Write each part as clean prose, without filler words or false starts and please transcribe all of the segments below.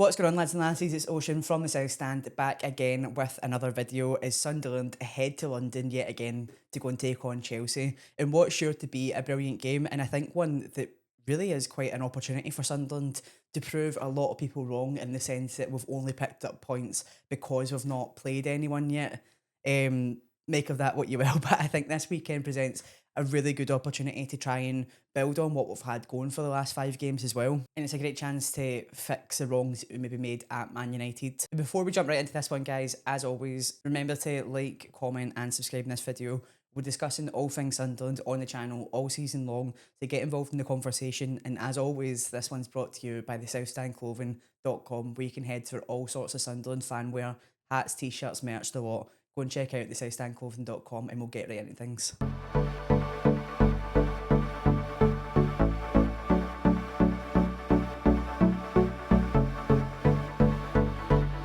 What's going on, lads and lassies? It's Ocean from the South Stand, back again with another video as Sunderland head to London yet again to go and take on Chelsea in what's sure to be a brilliant game, and I think one that really is quite an opportunity for Sunderland to prove a lot of people wrong, in the sense that we've only picked up points because we've not played anyone yet. Make of that what you will, but I think this weekend presents a really good opportunity to try and build on what we've had going for the last 5 games as well. And it's a great chance to fix the wrongs that we maybe made at Man United. Before we jump right into this one, guys, as always, remember to like, comment and subscribe in this video. We're discussing all things Sunderland on the channel all season long, so get involved in the conversation. And as always, this one's brought to you by the southstandclothing.com, where you can head for all sorts of Sunderland fan wear, hats, t-shirts, merch, the lot. Go and check out the southstandclothing.com and we'll get right into things.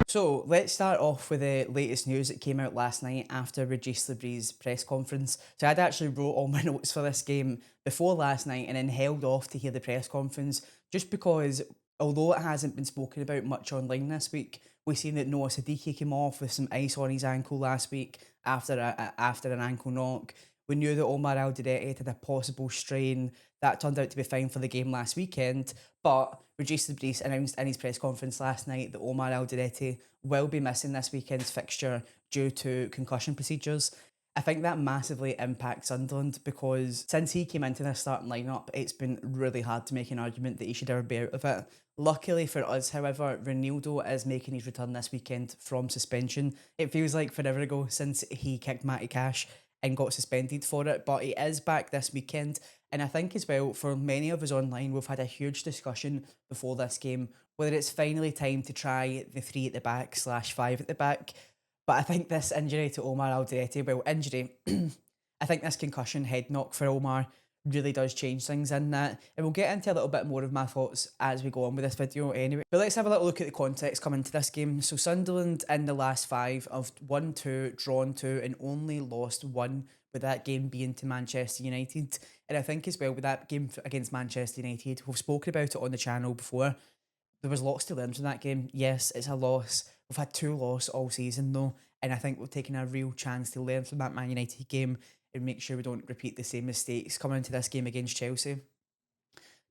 So let's start off with the latest news that came out last night after Regis Lebrie's press conference. So I'd actually wrote all my notes for this game before last night and then held off to hear the press conference, just because although it hasn't been spoken about much online this week, we've seen that Noah Siddiqui came off with some ice on his ankle last week after an ankle knock. We knew that Omar Alderete had a possible strain. That turned out to be fine for the game last weekend, but Regis Lebris announced in his press conference last night that Omar Alderete will be missing this weekend's fixture due to concussion procedures. I think that massively impacts Sunderland, because since he came into this starting lineup, it's been really hard to make an argument that he should ever be out of it. Luckily for us, however, Ronaldo is making his return this weekend from suspension. It feels like forever ago since he kicked Matty Cash and got suspended for it, but he is back this weekend. And I think as well, for many of us online, we've had a huge discussion before this game whether it's finally time to try the 3 at the back / 5 at the back. But I think this injury to Omar Alderete, well, injury, I think this concussion head knock for Omar really does change things in that. And we'll get into a little bit more of my thoughts as we go on with this video anyway. But let's have a little look at the context coming into this game. So Sunderland in the last 5 have won 2, drawn 2, and only lost 1, with that game being to Manchester United. And I think as well, with that game against Manchester United, we've spoken about it on the channel before. There was lots to learn from that game. Yes, it's a loss. We've had 2 losses all season though, and I think we've taken a real chance to learn from that Man United game and make sure we don't repeat the same mistakes coming into this game against Chelsea.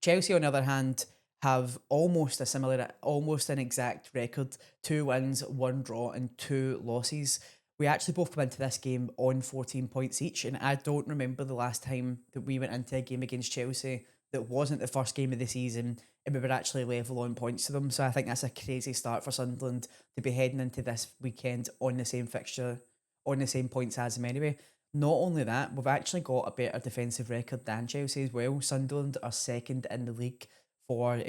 Chelsea, on the other hand, have almost an exact record: 2 wins, 1 draw, and 2 losses. We actually both come into this game on 14 points each, and I don't remember the last time that we went into a game against Chelsea that wasn't the first game of the season and we were actually level on points to them. So I think that's a crazy start for Sunderland to be heading into this weekend on the same fixture, on the same points as them anyway. Not only that, we've actually got a better defensive record than Chelsea as well. Sunderland are second in the league for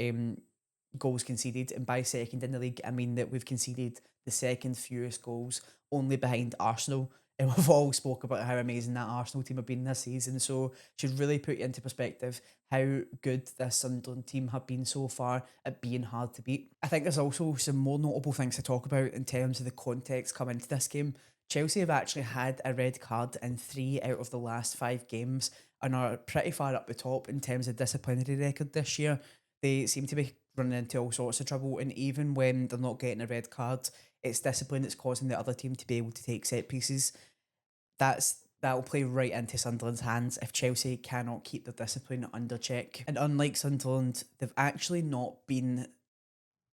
goals conceded, and by second in the league, I mean that we've conceded the second fewest goals, only behind Arsenal. And we've all spoke about how amazing that Arsenal team have been this season, so should really put you into perspective how good this Sunderland team have been so far at being hard to beat. I think there's also some more notable things to talk about in terms of the context coming into this game. Chelsea have actually had a red card in 3 out of the last 5 games and are pretty far up the top in terms of disciplinary record this year. They seem to be running into all sorts of trouble, and even when they're not getting a red card, it's discipline that's causing the other team to be able to take set pieces. That'll play right into Sunderland's hands if Chelsea cannot keep their discipline under check. And unlike Sunderland, they've actually not been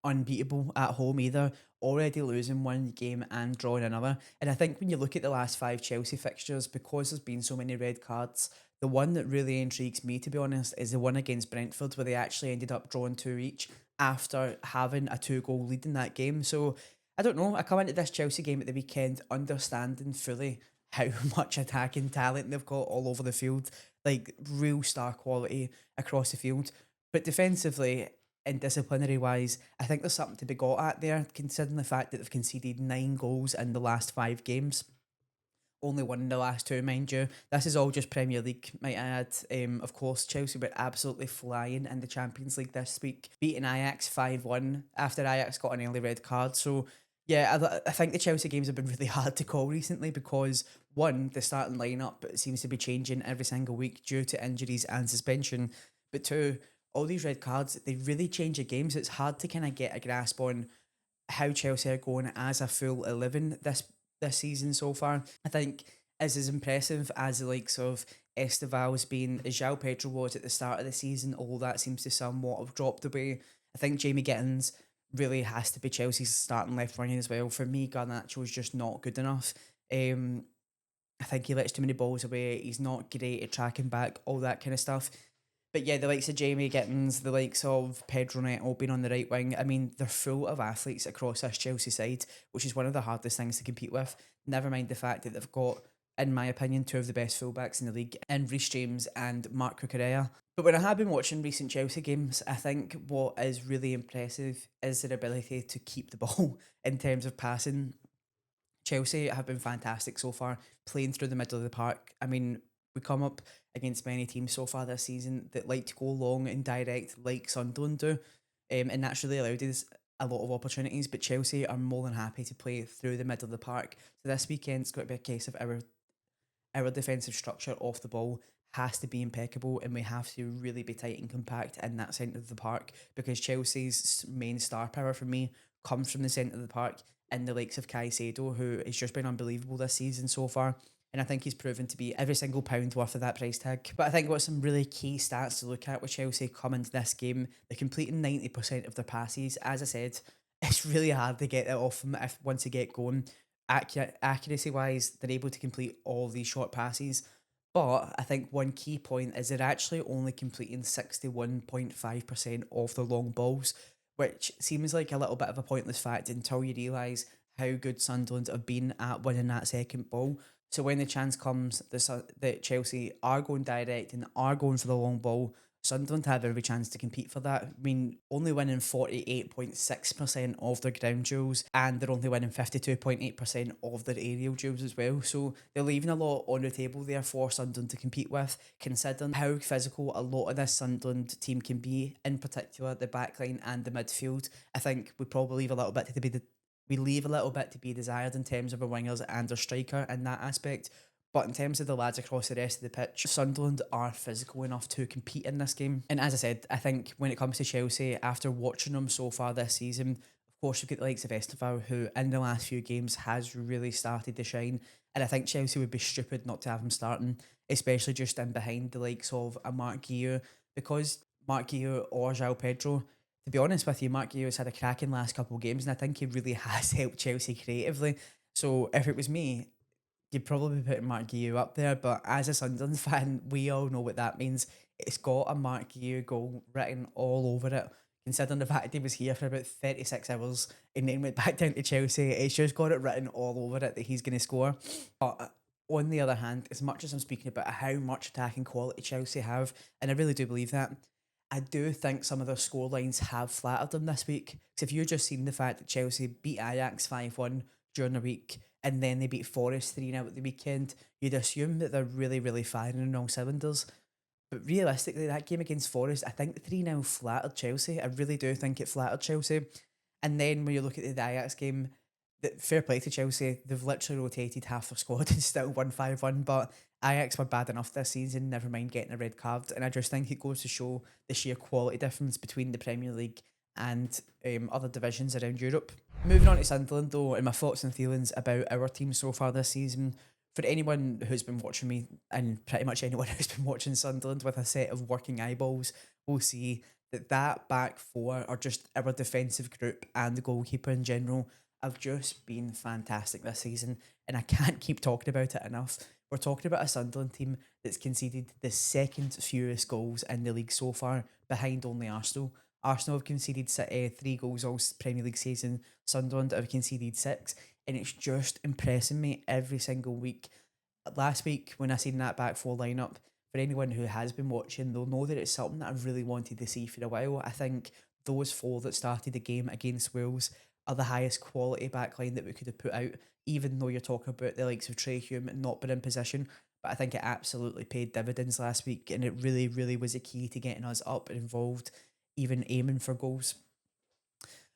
unbeatable at home either, already losing 1 game and drawing another. And I think when you look at the last 5 Chelsea fixtures, because there's been so many red cards, the one that really intrigues me, to be honest, is the one against Brentford, where they actually ended up drawing 2 each after having a 2-goal lead in that game. So I don't know, I come into this Chelsea game at the weekend understanding fully how much attacking talent they've got all over the field, like real star quality across the field. But defensively and disciplinary wise, I think there's something to be got at there, considering the fact that they've conceded 9 goals in the last 5 games. Only 1 in the last 2, mind you. This is all just Premier League, might I add. Of course, Chelsea were absolutely flying in the Champions League this week, beating Ajax 5-1 after Ajax got an early red card. So yeah, I think the Chelsea games have been really hard to call recently because, one, the starting lineup seems to be changing every single week due to injuries and suspension. But 2, all these red cards, they really change the games. It's hard to kind of get a grasp on how Chelsea are going as a full 11 this season so far. I think as impressive as the likes of Esteval's been, as João Pedro was at the start of the season, all that seems to somewhat have dropped away. I think Jamie Gittins really has to be Chelsea's starting left wing as well. For me, Garnacho is just not good enough. Um, I think he lets too many balls away. He's not great at tracking back, all that kind of stuff. But yeah, the likes of Jamie Gittins, the likes of Pedro Neto being on the right wing, I mean, they're full of athletes across this Chelsea side, which is one of the hardest things to compete with. Never mind the fact that they've got, in my opinion, two of the best fullbacks in the league, in Reece James and Mark Cucurella. But when I have been watching recent Chelsea games, I think what is really impressive is their ability to keep the ball in terms of passing. Chelsea have been fantastic so far, playing through the middle of the park. I mean, we come up against many teams so far this season that like to go long and direct, like Sunderland do, and that's really allowed us a lot of opportunities. But Chelsea are more than happy to play through the middle of the park. So this weekend's going to be a case of our defensive structure off the ball has to be impeccable, and we have to really be tight and compact in that centre of the park, because Chelsea's main star power for me comes from the centre of the park and the likes of Caicedo, who has just been unbelievable this season so far. And I think he's proven to be every single pound worth of that price tag. But I think what some really key stats to look at with Chelsea coming into this game, they're completing 90% of their passes. As I said, it's really hard to get it off them if once they get going. Accuracy wise, they're able to complete all these short passes. But I think one key point is they're actually only completing 61.5% of the long balls, which seems like a little bit of a pointless fact until you realise how good Sunderland have been at winning that second ball. So when the chance comes that Chelsea are going direct and are going for the long ball, Sunderland have every chance to compete for that. I mean, only winning 48.6% of their ground duels, and they're only winning 52.8% of their aerial duels as well. So they're leaving a lot on the table there for Sunderland to compete with, considering how physical a lot of this Sunderland team can be, in particular the backline and the midfield. I think we probably leave a little bit to be we leave a little bit to be desired in terms of our wingers and our striker in that aspect. But in terms of the lads across the rest of the pitch, Sunderland are physical enough to compete in this game. And as I said, I think when it comes to Chelsea, after watching them so far this season, of course, you've got the likes of Esteval, who in the last few games has really started to shine. And I think Chelsea would be stupid not to have him starting, especially just in behind the likes of a Mark Guiu, because Mark Guiu or João Pedro, to be honest with you, Mark Guiu's had a cracking last couple of games, and I think he really has helped Chelsea creatively. So if it was me, you'd probably be putting Mark Guiu up there, but as a Sunderland fan, we all know what that means. It's got a Mark Guiu goal written all over it. Considering the fact he was here for about 36 hours and then went back down to Chelsea, it's just got it written all over it that he's going to score. But on the other hand, as much as I'm speaking about how much attacking quality Chelsea have, and I really do believe that, I do think some of their score lines have flattered them this week. Because if you've just seen the fact that Chelsea beat Ajax 5-1 during the week, and then they beat Forest 3-0 at the weekend, you'd assume that they're really, really firing on all cylinders. But realistically, that game against Forest, I think the 3-0 flattered Chelsea. I really do think it flattered Chelsea. And then when you look at the Ajax game, fair play to Chelsea, they've literally rotated half their squad and still won 5-1. But Ajax were bad enough this season, never mind getting a red card. And I just think it goes to show the sheer quality difference between the Premier League and other divisions around Europe. Moving on to Sunderland though, and my thoughts and feelings about our team so far this season. For anyone who's been watching me, and pretty much anyone who's been watching Sunderland with a set of working eyeballs, will see that back four, or just our defensive group and the goalkeeper in general, have just been fantastic this season. And I can't keep talking about it enough. We're talking about a Sunderland team that's conceded the second fewest goals in the league so far, behind only Arsenal. Arsenal have conceded 3 goals all Premier League season. Sunderland have conceded 6. And it's just impressing me every single week. Last week, when I seen that back four lineup, for anyone who has been watching, they'll know that it's something that I've really wanted to see for a while. I think those four that started the game against Wales are the highest quality backline that we could have put out, even though you're talking about the likes of Trey Hume not being in position. But I think it absolutely paid dividends last week, and it really, really was a key to getting us up and involved, even aiming for goals.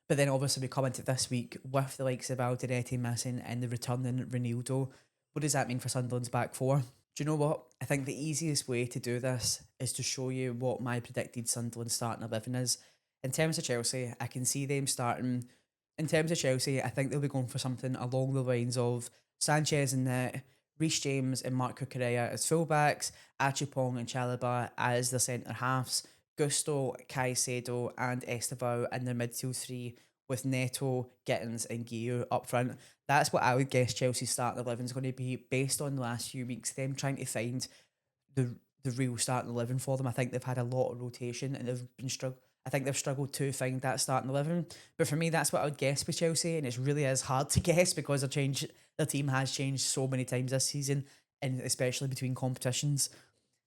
But then obviously we come into this week with the likes of Alderete missing and the returning Ronaldo. What does that mean for Sunderland's back four? Do you know what? I think the easiest way to do this is to show you what my predicted Sunderland starting 11 is. In terms of Chelsea, I can see them starting. In terms of Chelsea, I think they'll be going for something along the lines of Sanchez and net, Reece James and Mark Cucurella as fullbacks, Achipong and Chalobah as the centre halves, Gusto, Caicedo, and Estevao in their midfield three, with Neto, Gittins, and Guillou up front. That's what I would guess Chelsea's starting 11 is going to be based on the last few weeks, them trying to find the the real starting 11 for them. I think they've had a lot of rotation and they've been strugg. I think they've struggled to find that starting 11. But for me, that's what I would guess with Chelsea, and it's really is hard to guess because the team has changed so many times this season, and especially between competitions.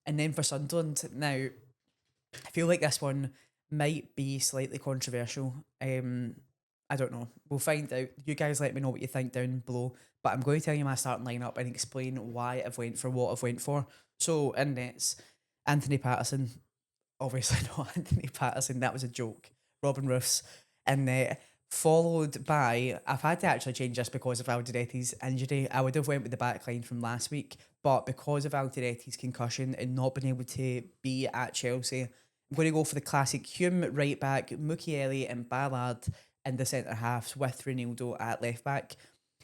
And then for Sunderland, now I feel like this one might be slightly controversial. I don't know. We'll find out. You guys let me know what you think down below. But I'm going to tell you my starting lineup and explain why I've went for what I've went for. So in nets, Anthony Patterson. Obviously not Anthony Patterson. That was a joke. Robin Roofs in net. Followed by, I've had to actually change this because of Aldiretti's injury. I would have went with the back line from last week, but because of Aldiretti's concussion and not being able to be at Chelsea, I'm going to go for the classic Hume right back, Mukiele and Ballard in the centre halves with Ronaldo at left back.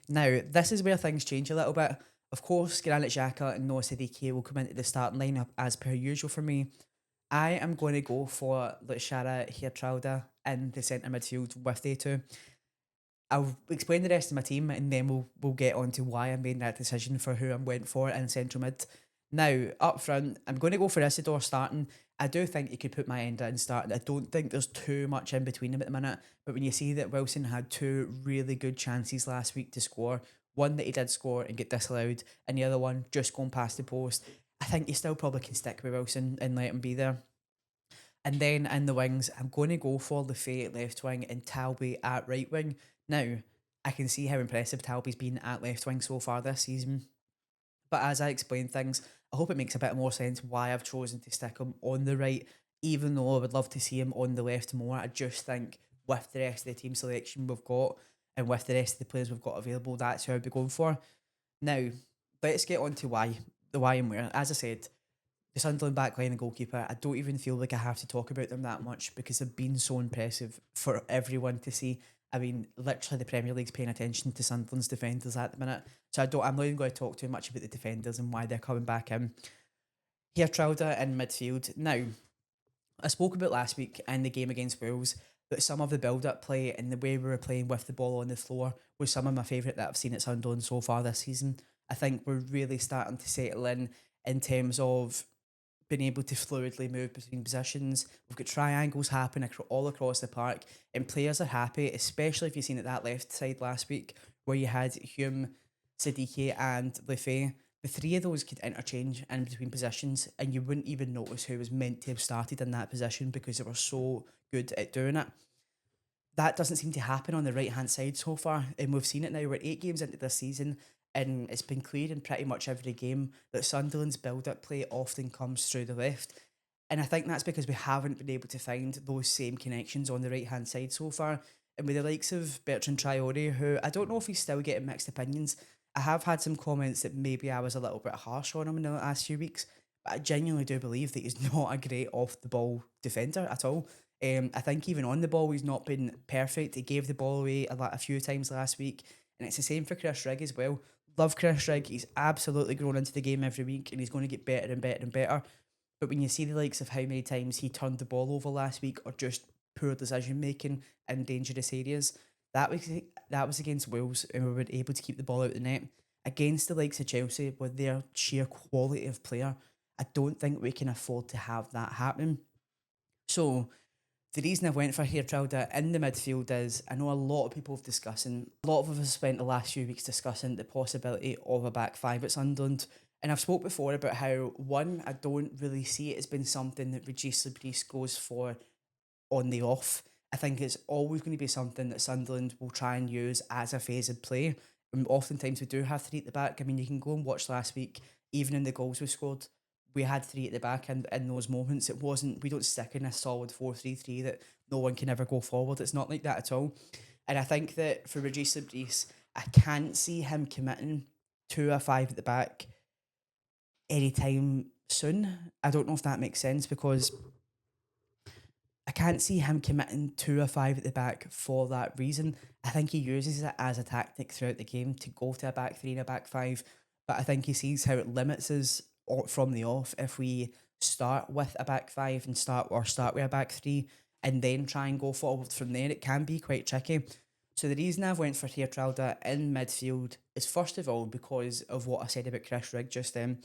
Now, this is where things change a little bit. Of course, Granit Xhaka and Noah Siddiqui will come into the starting lineup as per usual for me. I am going to go for Lushara Hirtrauda in the centre midfield with they two. I'll explain the rest of my team and then we'll get on to why I made that decision for who I went for in central mid. Now, up front, I'm going to go for Isidore starting. I do think you could put my end in starting. I don't think there's too much in between them at the minute. But when you see that Wilson had two really good chances last week to score, one that he did score and get disallowed, and the other one just going past the post, I think you still probably can stick with Wilson and let him be there. And then in the wings, I'm going to go for Lefay at left wing and Talby at right wing. Now, I can see how impressive Talby's been at left wing so far this season. But as I explain things, I hope it makes a bit more sense why I've chosen to stick him on the right, even though I would love to see him on the left more. I just think with the rest of the team selection we've got and with the rest of the players we've got available, that's who I'd be going for. Now, let's get on to why and where. As I said, the Sunderland backline and goalkeeper, I don't even feel like I have to talk about them that much because they've been so impressive for everyone to see. I mean, literally the Premier League's paying attention to Sunderland's defenders at the minute. So I'm not even going to talk too much about the defenders and why they're coming back in. Here, Trauda in midfield. Now, I spoke about last week in the game against Wales that some of the build-up play and the way we were playing with the ball on the floor was some of my favourite that I've seen at Sunderland so far this season. I think we're really starting to settle in terms of been able to fluidly move between positions. We've got triangles happening all across the park, and players are happy, especially if you've seen it that left side last week where you had Hume, Siddiqui, and Lefay. The three of those could interchange in between positions, and you wouldn't even notice who was meant to have started in that position because they were so good at doing it. That doesn't seem to happen on the right hand side so far, and we've seen it now. We're 8 games into this season, and it's been clear in pretty much every game that Sunderland's build up play often comes through the left. And I think that's because we haven't been able to find those same connections on the right hand side so far. And with the likes of Bertrand Traore, who I don't know if he's still getting mixed opinions. I have had some comments that maybe I was a little bit harsh on him in the last few weeks, but I genuinely do believe that he's not a great off the ball defender at all. I think even on the ball, he's not been perfect. He gave the ball away a few times last week, and it's the same for Chris Rigg as well. Love Chris Rigg. He's absolutely grown into the game every week, and he's going to get better and better and better. But when you see the likes of how many times he turned the ball over last week, or just poor decision making in dangerous areas, that was that was against Wales, and we were able to keep the ball out of the net. Against the likes of Chelsea, with their sheer quality of player, I don't think we can afford to have that happening. So the reason I went for Hairtrauda in the midfield is I know a lot of people have discussing, a lot of us have spent the last few weeks discussing the possibility of a back five at Sunderland. And I've spoke before about how, one, I don't really see it as been something that Regis Lebris goes for on the off. I think it's always going to be something that Sunderland will try and use as a phase of play. And oftentimes we do have three at the back. I mean, you can go and watch last week, even in the goals we scored, we had three at the back, and in those moments it wasn't, we don't stick in a solid 4-3-3 that no one can ever go forward. It's not like that at all. And I think that for Regis Lebris, I can't see him committing to a five at the back anytime soon. I don't know if that makes sense because I can't see him committing to a five at the back for that reason. I think he uses it as a tactic throughout the game to go to a back three and a back five, but I think he sees how it limits us from the off if we start with a back five and start with a back three and then try and go forward from there. It can be quite tricky. So the reason I've went for Geertruida in midfield is first of all because of what I said about Chris Rigg just then.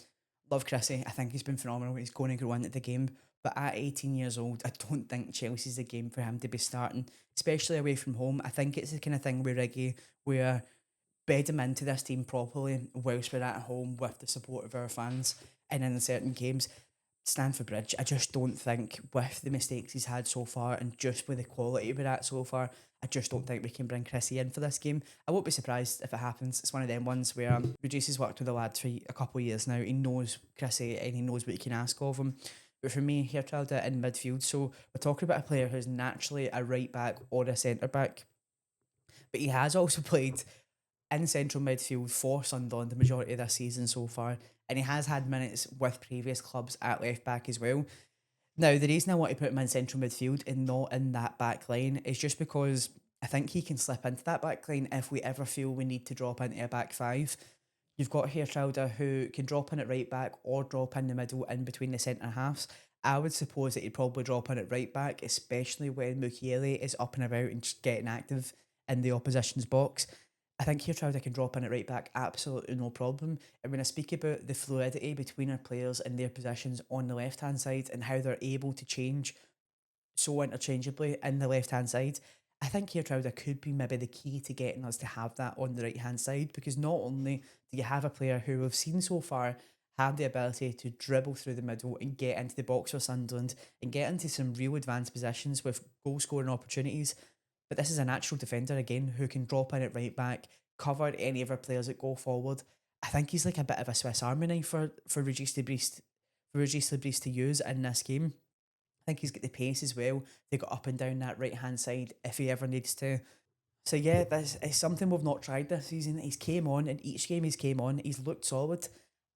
Love Chrissy. I think he's been phenomenal. He's going to grow into the game. But at 18 years old, I don't think Chelsea's the game for him to be starting, especially away from home. I think it's the kind of thing with Riggy where bed him into this team properly whilst we're at home with the support of our fans and in certain games. Stamford Bridge, I just don't think with the mistakes he's had so far and just with the quality we're at so far, I just don't think we can bring Chrissy in for this game. I won't be surprised if it happens. It's one of them ones where Regis has worked with the lad for a couple of years now. He knows Chrissy and he knows what he can ask of him. But for me, here tried it in midfield. So we're talking about a player who's naturally a right back or a centre back. But he has also played in central midfield for Sunderland the majority of this season so far. And he has had minutes with previous clubs at left back as well. Now, the reason I want to put him in central midfield and not in that back line is just because I think he can slip into that back line if we ever feel we need to drop into a back five. You've got Geertruida who can drop in at right back or drop in the middle in between the centre halves. I would suppose that he'd probably drop in at right back, especially when Mukiele is up and about and just getting active in the opposition's box. I think Geertruida can drop in at right back, absolutely no problem. And when I speak about the fluidity between our players and their positions on the left hand side and how they're able to change so interchangeably in the left hand side, I think Geertruida could be maybe the key to getting us to have that on the right hand side because not only do you have a player who we've seen so far have the ability to dribble through the middle and get into the box for Sunderland and get into some real advanced positions with goal scoring opportunities, but this is a natural defender again who can drop in at right back, cover any of our players that go forward. I think he's like a bit of a Swiss Army knife for Regis Lebris to use in this game. I think he's got the pace as well to go up and down that right hand side if he ever needs to. So yeah, this is something we've not tried this season. He's came on and each game he's came on, he's looked solid,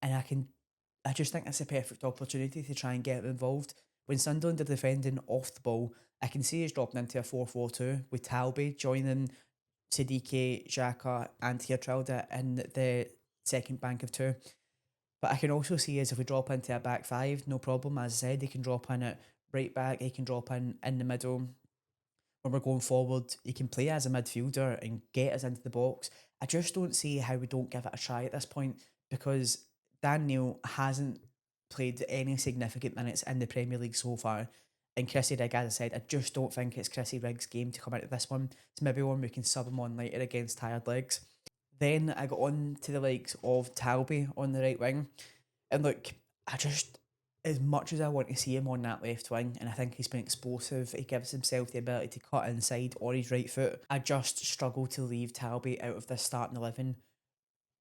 and I just think that's a perfect opportunity to try and get him involved. When Sunderland are defending off the ball, I can see he's dropping into a 4-4-2 with Talby joining Siddiqui, Xhaka, and Geertruida in the second bank of two. But I can also see as if we drop into a back five, no problem. As I said, he can drop in at right back, he can drop in the middle. When we're going forward, he can play as a midfielder and get us into the box. I just don't see how we don't give it a try at this point because Dan Neil hasn't played any significant minutes in the Premier League so far. And Chrissy Rigg, as I said, I just don't think it's Chrissy Rigg's game to come out of this one. It's maybe one we can sub him on later against tired legs. Then I got on to the likes of Talby on the right wing. And look, I just, as much as I want to see him on that left wing, and I think he's been explosive, he gives himself the ability to cut inside or his right foot, I just struggle to leave Talby out of this starting 11,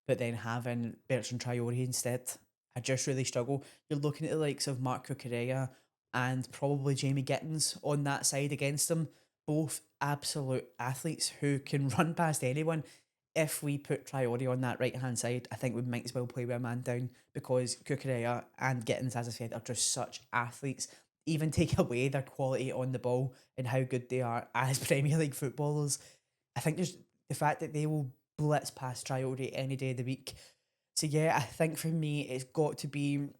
but then having Bertrand Traore instead. I just really struggle. You're looking at the likes of Marco Correa and probably Jamie Gittins on that side against him, both absolute athletes who can run past anyone. If we put Traore on that right hand side, I think we might as well play with a man down because Kukurea and Gittins, as I said, are just such athletes. Even take away their quality on the ball and how good they are as Premier League footballers, I think just the fact that they will blitz past Traore any day of the week. So yeah, I think for me it's got to be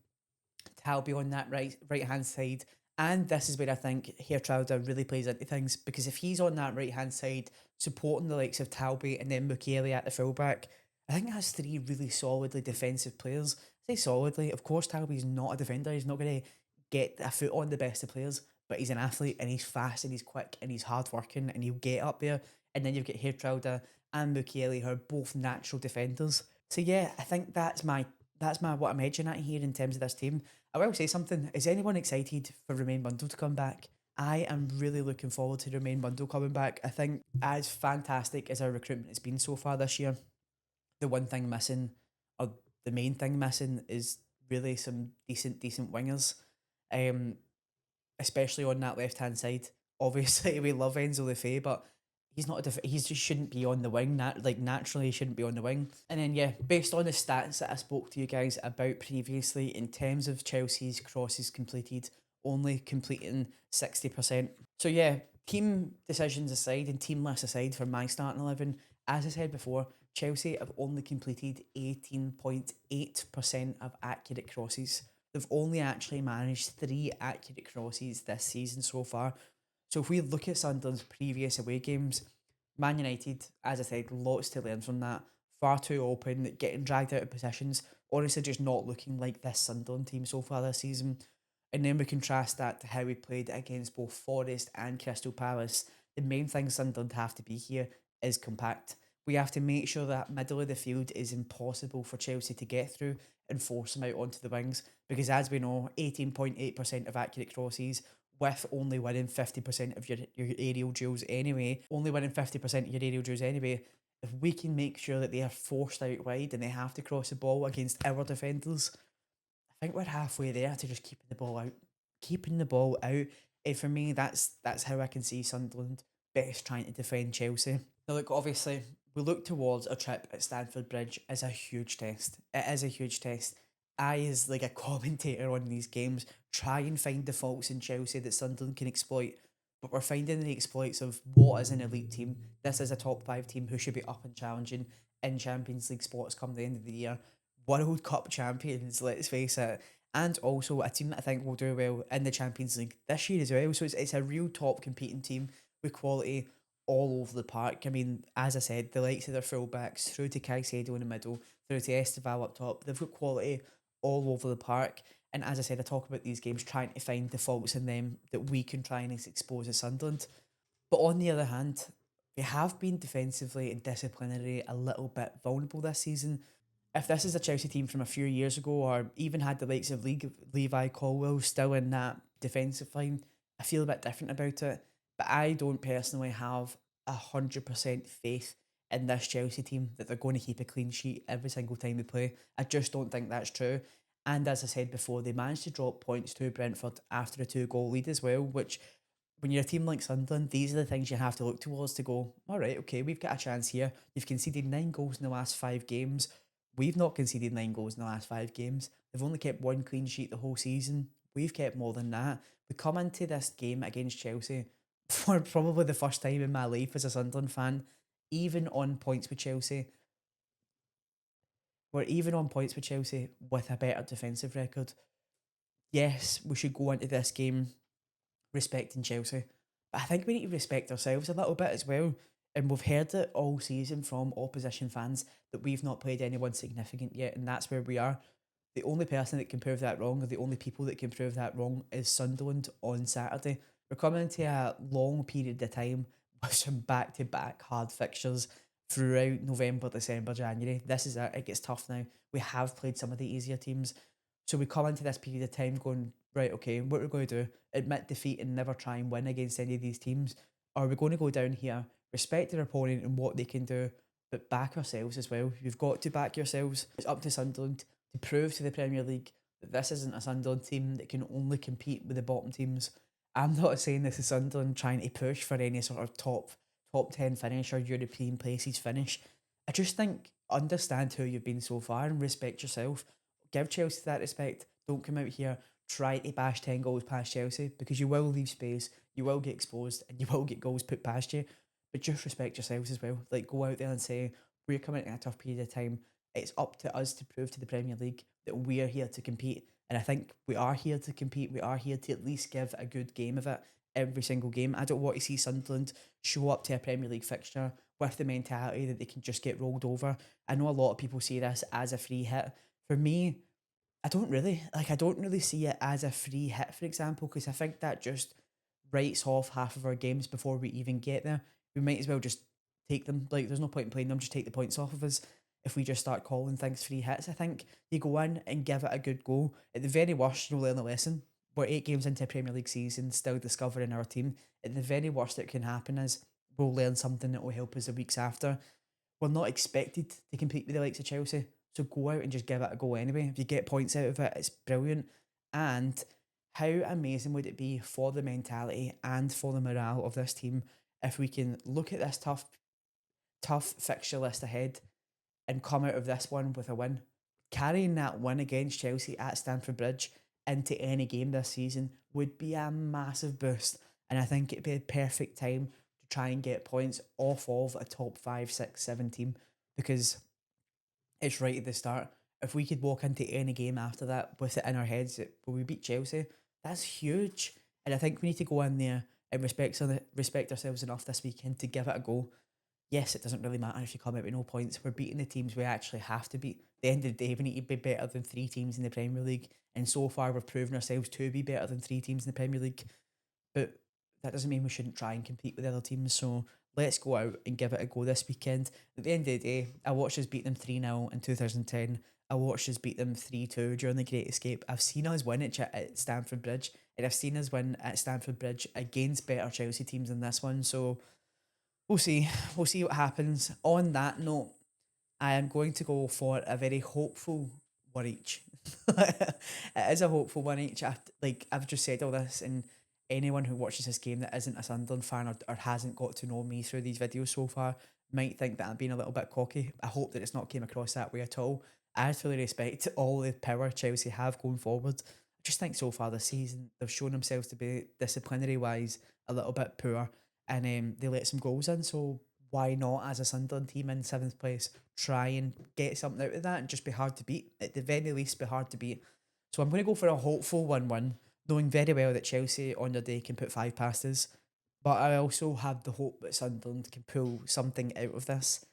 Talby on that right hand side. And this is where I think Geertruida really plays into things because if he's on that right hand side supporting the likes of Talby and then Mukiele at the fullback, I think that's three really solidly defensive players. I say solidly, of course Talby's not a defender, he's not going to get a foot on the best of players, but he's an athlete and he's fast and he's quick and he's hard working and he'll get up there. And then you've got Geertruida and Mukiele who are both natural defenders. So yeah, I think that's my what I'm edging at here in terms of this team. I will say something. Is anyone excited for Romain Bundle to come back? I am really looking forward to Romain Bundle coming back. I think as fantastic as our recruitment has been so far this year, the one thing missing, or the main thing missing, is really some decent wingers. Um, Especially on that left hand side. Obviously, we love Enzo Lefebvre, but he's not a he just shouldn't be on the wing. Naturally, he shouldn't be on the wing. And then yeah, based on the stats that I spoke to you guys about previously, in terms of Chelsea's crosses completed, only completing 60%. So yeah, team decisions aside and team lists aside for my starting 11, as I said before, Chelsea have only completed 18.8% of accurate crosses. They've only actually managed three accurate crosses this season so far. So if we look at Sunderland's previous away games, Man United, as I said, lots to learn from that. Far too open, getting dragged out of positions. Honestly, just not looking like this Sunderland team so far this season. And then we contrast that to how we played against both Forest and Crystal Palace. The main thing Sunderland have to be here is compact. We have to make sure that middle of the field is impossible for Chelsea to get through and force them out onto the wings. Because as we know, 18.8% of accurate crosses, with only winning 50% of your aerial duels anyway, only winning 50% of your aerial duels anyway, if we can make sure that they are forced out wide and they have to cross the ball against our defenders, I think we're halfway there to just keeping the ball out. Keeping the ball out. And for me, that's how I can see Sunderland best trying to defend Chelsea. Now, look, obviously, we look towards a trip at Stamford Bridge as a huge test. It is a huge test. I, as like a commentator on these games, try and find the faults in Chelsea that Sunderland can exploit. But we're finding the exploits of what is an elite team. This is a top five team who should be up and challenging in Champions League spots come the end of the year. World Cup champions, let's face it. And also a team that I think will do well in the Champions League this year as well. So it's a real top competing team with quality all over the park. I mean, as I said, the likes of their fullbacks through to Caicedo in the middle, through to Esteval up top, they've got quality all over the park. And as I said, I talk about these games trying to find the faults in them that we can try and expose as Sunderland. But on the other hand, they have been defensively and disciplinary a little bit vulnerable this season. If this is a Chelsea team from a few years ago, or even had the likes of Levi Colwill still in that defensive line, I feel a bit different about it. But I don't personally have 100% faith in this Chelsea team that they're going to keep a clean sheet every single time they play. I just don't think that's true. And as I said before, they managed to drop points to Brentford after a 2-goal lead as well, which when you're a team like Sunderland, these are the things you have to look towards to go, all right, okay, we've got a chance here. You've conceded 9 goals in the last 5 games. We've not conceded 9 goals in the last 5 games. They've only kept one clean sheet the whole season. We've kept more than that. We come into this game against Chelsea for probably the first time in my life as a Sunderland fan, even on points with Chelsea. We're even on points with Chelsea with a better defensive record. Yes, we should go into this game respecting Chelsea. But I think we need to respect ourselves a little bit as well. And we've heard it all season from opposition fans that we've not played anyone significant yet, and that's where we are. The only person that can prove that wrong, or the only people that can prove that wrong, is Sunderland on Saturday. We're coming into a long period of time with some back to back hard fixtures throughout November, December, January. This is it. It gets tough now. We have played some of the easier teams. So we come into this period of time going, right, okay, what we're going to do, admit defeat and never try and win against any of these teams? Or are we going to go down here, respect their opponent and what they can do, but back ourselves as well? You've got to back yourselves. It's up to Sunderland to prove to the Premier League that this isn't a Sunderland team that can only compete with the bottom teams. I'm not saying this is Sunderland trying to push for any sort of top 10 finish or European places finish. I just think understand who you've been so far and respect yourself. Give Chelsea that respect. Don't come out here try to bash 10 goals past Chelsea, because you will leave space, you will get exposed, and you will get goals put past you. But just respect yourselves as well. Like, go out there and say, we're coming in a tough period of time. It's up to us to prove to the Premier League that we're here to compete. And I think we are here to compete. We are here to at least give a good game of it every single game. I don't want to see Sunderland show up to a Premier League fixture with the mentality that they can just get rolled over. I know a lot of people see this as a free hit. For me, I don't really see it as a free hit, for example, because I think that just writes off half of our games before we even get there. We might as well just take them. Like, there's no point in playing them, just take the points off of us if we just start calling things free hits. I think you go in and give it a good go. At the very worst, you'll learn a lesson. We're 8 games into a Premier League season, still discovering our team. At the very worst that can happen is we'll learn something that will help us the weeks after. We're not expected to compete with the likes of Chelsea. So go out and just give it a go anyway. If you get points out of it, it's brilliant. And how amazing would it be for the mentality and for the morale of this team if we can look at this tough fixture list ahead and come out of this one with a win, carrying that win against Chelsea at Stamford Bridge into any game this season would be a massive boost. And I think it'd be a perfect time to try and get points off of a top 5, 6, 7 team, because it's right at the start. If we could walk into any game after that with it in our heads that will we beat Chelsea, that's huge. And I think we need to go in there and respect ourselves enough this weekend to give it a go. Yes, it doesn't really matter if you come out with no points. We're beating the teams we actually have to beat. At the end of the day, we need to be better than three teams in the Premier League. And so far, we've proven ourselves to be better than three teams in the Premier League. But that doesn't mean we shouldn't try and compete with the other teams. So let's go out and give it a go this weekend. At the end of the day, I watched us beat them 3-0 in 2010. I watched us beat them 3-2 during the Great Escape. I've seen us win at Stamford Bridge. And I've seen us win at Stamford Bridge against better Chelsea teams than this one. So we'll see. We'll see what happens. On that note, I am going to go for a very hopeful one each. It is a hopeful one each. I've just said all this, and anyone who watches this game that isn't a Sunderland fan, or hasn't got to know me through these videos so far might think that I'm being a little bit cocky. I hope that it's not came across that way at all. I fully respect all the power Chelsea have going forward. I just think so far this season they've shown themselves to be disciplinary wise a little bit poor, and they let some goals in. So why not, as a Sunderland team in seventh place, try and get something out of that and just be hard to beat? At the very least, be hard to beat. So I'm going to go for a hopeful 1-1, knowing very well that Chelsea on their day can put five past us. But I also have the hope that Sunderland can pull something out of this.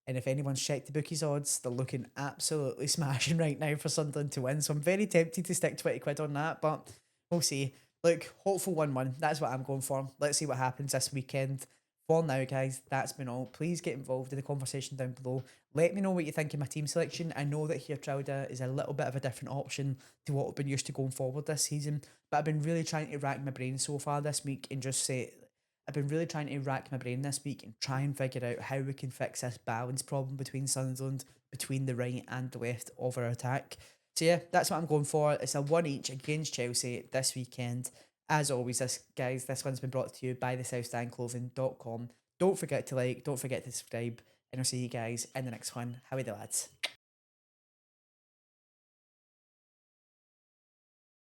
And if anyone's checked the bookies odds, they're looking absolutely smashing right now for Sunderland to win. So I'm very tempted to stick 20 quid on that, but we'll see. Look, hopeful 1-1. That's what I'm going for. Let's see what happens this weekend. For now, guys, that's been all. Please get involved in the conversation down below. Let me know what you think of my team selection. I know that here Trauda is a little bit of a different option to what we've been used to going forward this season, but I've been really trying to rack my brain so far this week and just say, I've been really trying to rack my brain this week and try and figure out how we can fix this balance problem between Sunderland, between the right and the left of our attack. So yeah, that's what I'm going for. It's a one each against Chelsea this weekend. As always, this one's been brought to you by the southstandclothing.com. Don't forget to like, don't forget to subscribe, and I'll see you guys in the next one. How are the lads?